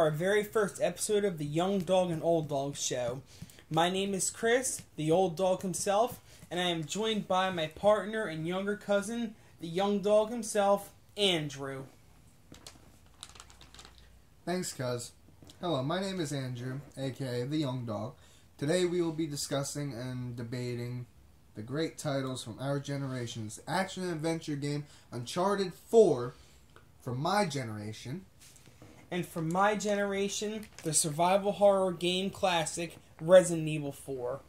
our very first episode of the Young Dog and Old Dog Show. My name is Chris, the old dog himself, and I am joined by my partner and younger cousin, the young dog himself, Andrew. Thanks, cuz. Hello, my name is Andrew, aka the Young Dog. Today we will be discussing and debating the great titles from our generation's action and adventure game Uncharted 4 from my generation. And from my generation, the survival horror game classic Resident Evil 4.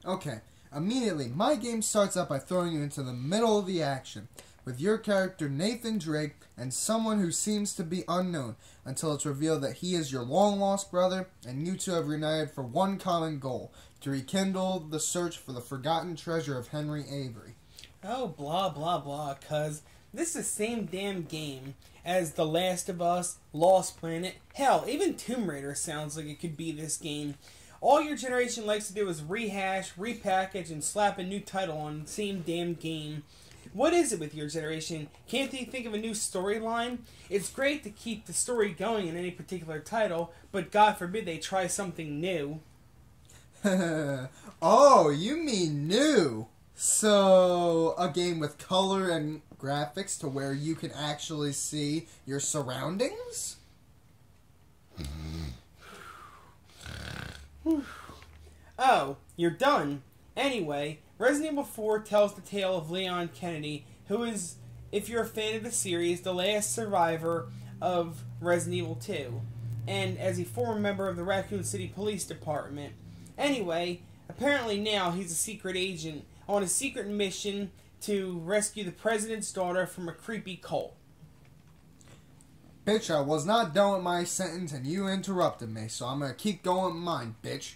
Okay, immediately, my game starts out by throwing you into the middle of the action, with your character Nathan Drake and someone who seems to be unknown, until it's revealed that he is your long-lost brother, and you two have reunited for one common goal, to rekindle the search for the forgotten treasure of Henry Avery. Oh, blah, blah, blah, cuz this is the same damn game as The Last of Us, Lost Planet. Hell, even Tomb Raider sounds like it could be this game. All your generation likes to do is rehash, repackage, and slap a new title on the same damn game. What is it with your generation? Can't they think of a new storyline? It's great to keep the story going in any particular title, but God forbid they try something new. Oh, you mean new? So, a game with color and graphics to where you can actually see your surroundings? Oh, you're done. Anyway, Resident Evil 4 tells the tale of Leon Kennedy, who is, if you're a fan of the series, the last survivor of Resident Evil 2, and as a former member of the Raccoon City Police Department. Anyway, apparently now he's a secret agent on a secret mission to rescue the president's daughter from a creepy cult. Bitch, I was not done with my sentence and you interrupted me, so I'm gonna keep going with mine, bitch.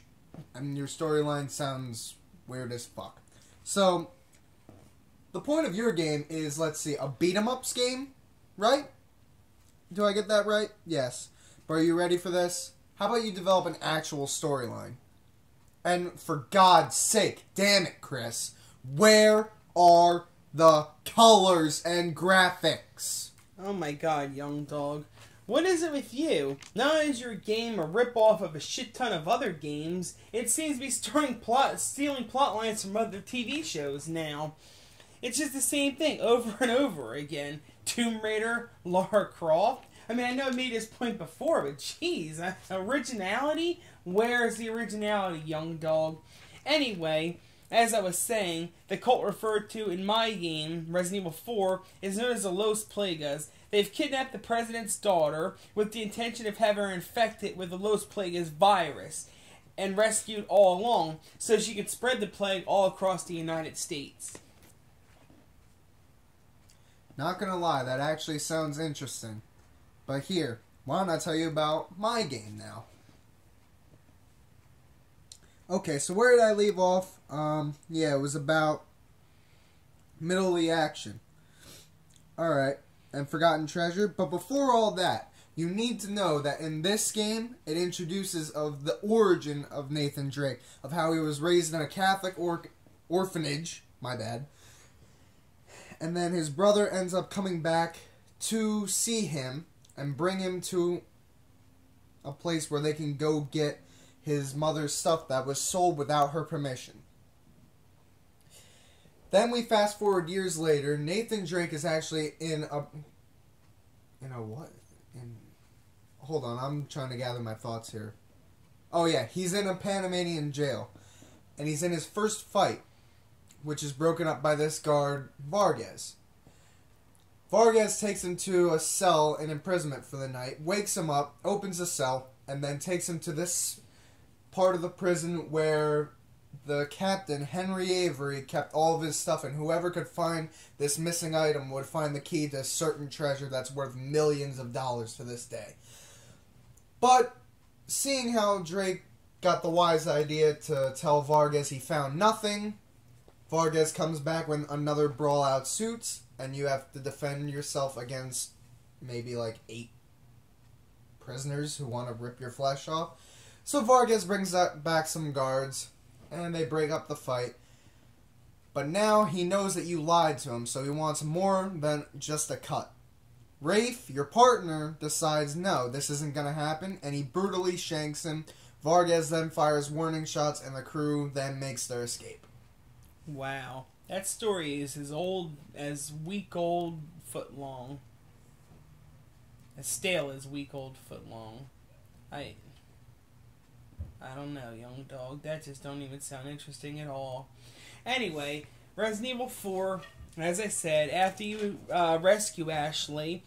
I mean, your storyline sounds weird as fuck. So, the point of your game is, let's see, a beat-em-ups game, right? Do I get that right? Yes. But are you ready for this? How about you develop an actual storyline? And for God's sake, damn it, Chris, where are the colors and graphics? Oh my god, young dog. What is it with you? Not only is your game a rip-off of a shit ton of other games, it seems to be stealing plot lines from other TV shows now. It's just the same thing over and over again. Tomb Raider, Lara Croft. I mean, I know I made this point before, but jeez, originality? Where's the originality, young dog? Anyway, as I was saying, the cult referred to in my game, Resident Evil 4, is known as the Los Plagas. They've kidnapped the president's daughter with the intention of having her infected with the Los Plagas virus and rescued all along so she could spread the plague all across the United States. Not gonna lie, that actually sounds interesting. But here, why don't I tell you about my game now? Okay, so where did I leave off? Yeah, it was about middle of the action. Alright, and Forgotten Treasure. But before all that, you need to know that in this game, it introduces of the origin of Nathan Drake, of how he was raised in a Catholic orphanage, my bad. And then his brother ends up coming back to see him and bring him to a place where they can go get his mother's stuff that was sold without her permission. Then we fast forward years later. Nathan Drake is actually in a what? Hold on, I'm trying to gather my thoughts here. Oh yeah, he's in a Panamanian jail, and he's in his first fight, which is broken up by this guard Vargas. Vargas takes him to a cell in imprisonment for the night, wakes him up, opens the cell, and then takes him to this part of the prison where the captain, Henry Avery, kept all of his stuff, and whoever could find this missing item would find the key to a certain treasure that's worth millions of dollars to this day. But, seeing how Drake got the wise idea to tell Vargas he found nothing, Vargas comes back when another brawl out suits, and you have to defend yourself against maybe like 8 prisoners who want to rip your flesh off. So Vargas brings back some guards, and they break up the fight. But now he knows that you lied to him, so he wants more than just a cut. Rafe, your partner, decides no, this isn't going to happen, and he brutally shanks him. Vargas then fires warning shots, and the crew then makes their escape. Wow. That story is as old as week old foot long. As stale as week old foot long. I don't know, young dog. That just don't even sound interesting at all. Anyway, Resident Evil 4, as I said, after you rescue Ashley,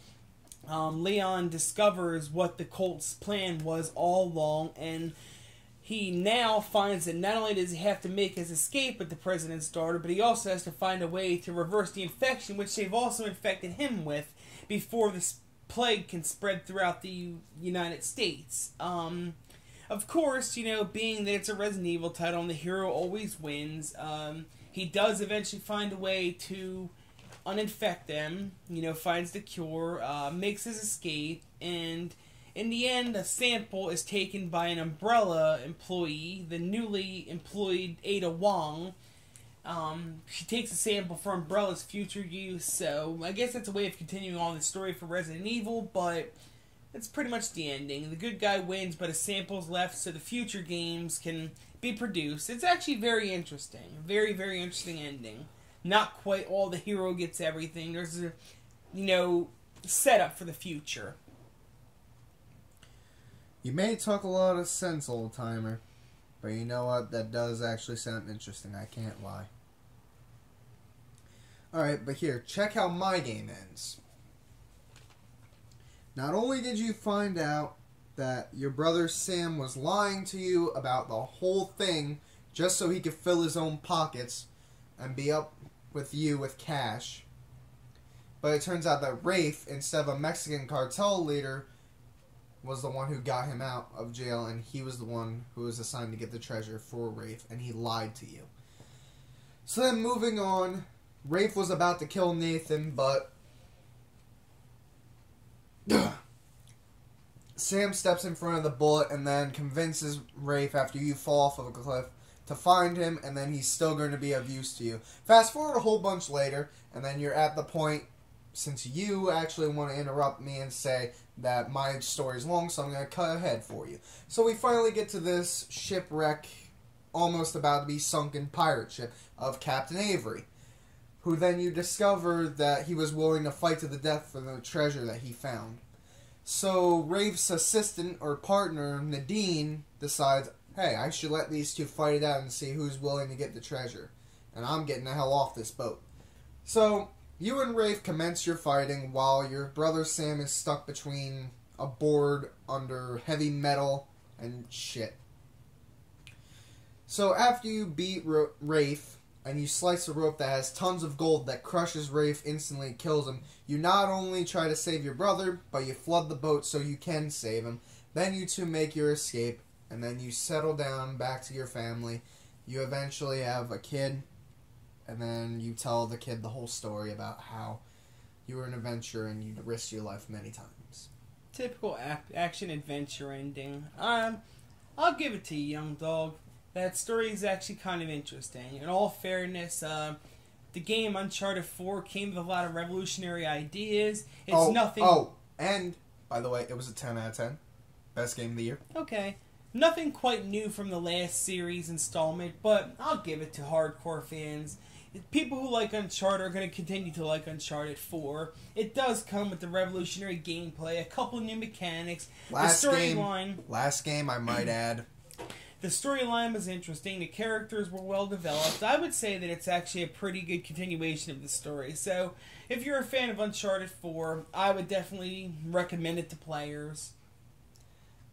Leon discovers what the cult's plan was all along, and he now finds that not only does he have to make his escape with the president's daughter, but he also has to find a way to reverse the infection, which they've also infected him with, before this plague can spread throughout the United States. Of course, being that it's a Resident Evil title and the hero always wins, he does eventually find a way to uninfect them, finds the cure, makes his escape, and in the end, a sample is taken by an Umbrella employee, the newly employed Ada Wong. She takes a sample for Umbrella's future use, so I guess that's a way of continuing on the story for Resident Evil, but that's pretty much the ending. The good guy wins, but a sample's left so the future games can be produced. It's actually very interesting. Very, very interesting ending. Not quite all the hero gets everything. There's a, setup for the future. You may talk a lot of sense, old-timer, but you know what? That does actually sound interesting. I can't lie. Alright, but here, check how my game ends. Not only did you find out that your brother Sam was lying to you about the whole thing just so he could fill his own pockets and be up with you with cash, but it turns out that Rafe, instead of a Mexican cartel leader, was the one who got him out of jail, and he was the one who was assigned to get the treasure for Rafe, and he lied to you. So then, moving on, Rafe was about to kill Nathan, but Sam steps in front of the bullet and then convinces Rafe, after you fall off of a cliff, to find him, and then he's still going to be of use to you. Fast forward a whole bunch later, and then you're at the point, since you actually want to interrupt me and say that my story's long, so I'm going to cut ahead for you. So we finally get to this shipwreck, almost about to be sunken pirate ship, of Captain Avery, who then you discover that he was willing to fight to the death for the treasure that he found. So Rafe's assistant or partner, Nadine, decides, hey, I should let these two fight it out and see who's willing to get the treasure. And I'm getting the hell off this boat. So you and Rafe commence your fighting while your brother Sam is stuck between a board under heavy metal and shit. So after you beat Rafe and you slice a rope that has tons of gold that crushes Rafe instantly and kills him, you not only try to save your brother, but you flood the boat so you can save him. Then you two make your escape, and then you settle down back to your family. You eventually have a kid, and then you tell the kid the whole story about how you were an adventurer and you risked your life many times. Typical action-adventure ending. I'll give it to you, young dog. That story is actually kind of interesting. In all fairness, the game Uncharted 4 came with a lot of revolutionary ideas. It's nothing... and, by the way, it was a 10 out of 10. Best game of the year. Okay. Nothing quite new from the last series installment, but I'll give it to hardcore fans. People who like Uncharted are going to continue to like Uncharted 4. It does come with the revolutionary gameplay, a couple of new mechanics, the storyline. Last game, I might add. The storyline was interesting. The characters were well developed. I would say that it's actually a pretty good continuation of the story. So, if you're a fan of Uncharted 4, I would definitely recommend it to players.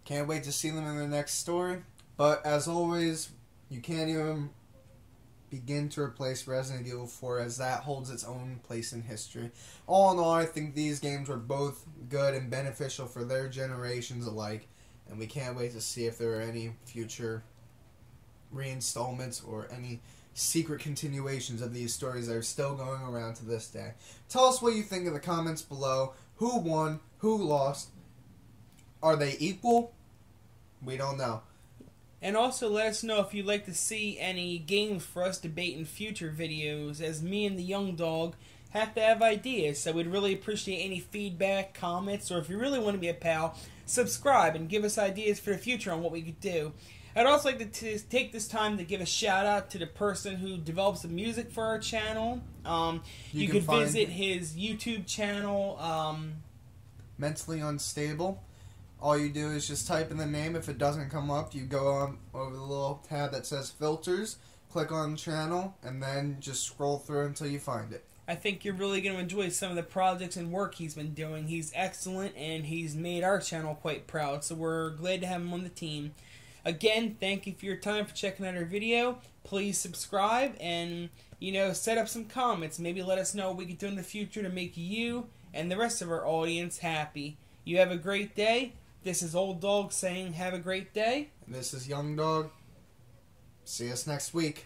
Can't wait to see them in the next story. But, as always, you can't even begin to replace Resident Evil 4, as that holds its own place in history. All in all, I think these games were both good and beneficial for their generations alike. And we can't wait to see if there are any future reinstallments or any secret continuations of these stories that are still going around to this day. Tell us what you think in the comments below. Who won? Who lost? Are they equal? We don't know. And also let us know if you'd like to see any games for us to debate in future videos, as me and the young dog have to have ideas. So we'd really appreciate any feedback, comments, or if you really want to be a pal, subscribe and give us ideas for the future on what we could do. I'd also like to take this time to give a shout out to the person who develops the music for our channel. You could visit his YouTube channel. Mentally Unstable. All you do is just type in the name. If it doesn't come up, you go on over the little tab that says filters, click on channel, and then just scroll through until you find it. I think you're really going to enjoy some of the projects and work he's been doing. He's excellent, and he's made our channel quite proud, so we're glad to have him on the team. Again, thank you for your time for checking out our video. Please subscribe and, set up some comments. Maybe let us know what we can do in the future to make you and the rest of our audience happy. You have a great day. This is Old Dog saying have a great day. And this is Young Dog. See us next week.